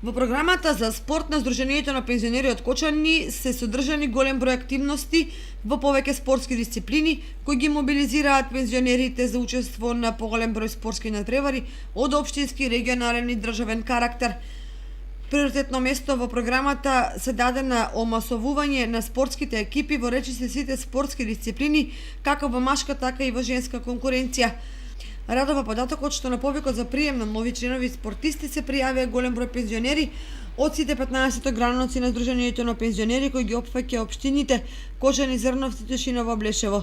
Во програмата за спорт на Сдруженијето на пензионери од Кочани се содржани голем број активности во повеќе спортски дисциплини кои ги мобилизираат пензионерите за учество на поголем број спортски надпревари од општински, регионален и државен карактер. Приоритетно место во програмата се даде на омасовување на спортските екипи во речиси сите спортски дисциплини, како во машка, така и во женска конкуренција. Радува податокот што на повикот за прием на нови членови спортисти се пријавија голем број пензионери од сите 15 граници на Сдруженијето на пензионери кои ги опфаќа општините Кочани, Зрновци, Тишиново, Блешево.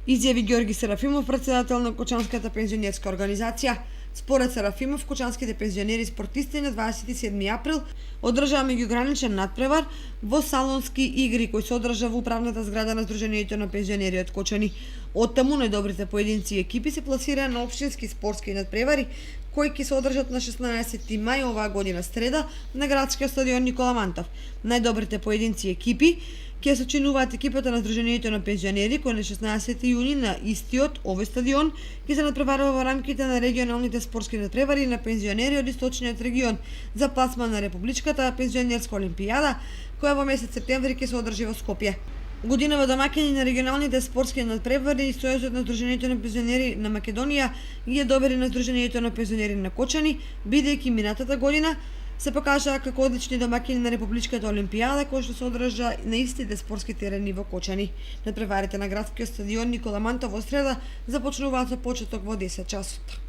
Изјави Ѓорги Серафимов, претседател на Кочанската пензионерска организација. Според Серафимов, кочанските пензионери спортисти на 27 април одржаа меѓуграничен надпревар во салонски игри кој се одржа во управната зграда на Сдруженијето на пензионери од Кочани. Од таму најдобрите поединци и екипи се пласираа на општински спортски надпревари кои ќе се одржат на 16 мај оваа година среда на градскиот стадион Никола Мантов. Најдобрите поединци и екипи ќе сочинуваат екипата на Сдруженијето на пензионери кој на 16 јуни на истиот овој стадион ќе се надпреварува во рамките на регионалните спортски надпревари на пензионери од источниот регион за пласман на републичката пензионерска олимпијада која во месец септември ќе се одржи во Скопје. Годинава домаќини на регионалните спортски надпревари и Сојузот на Сдруженијето на пензионери на Македонија ги е довери на Сдруженијето на пензионери на Кочани, бидејќи минатата година се покажаа како одлични домаќини на републичката олимпијада која што се одржа на истите спортски терени во Кочани. Надпреварите на градскиот стадион Никола Мантов во среда започнуваат со почеток во 10 часот.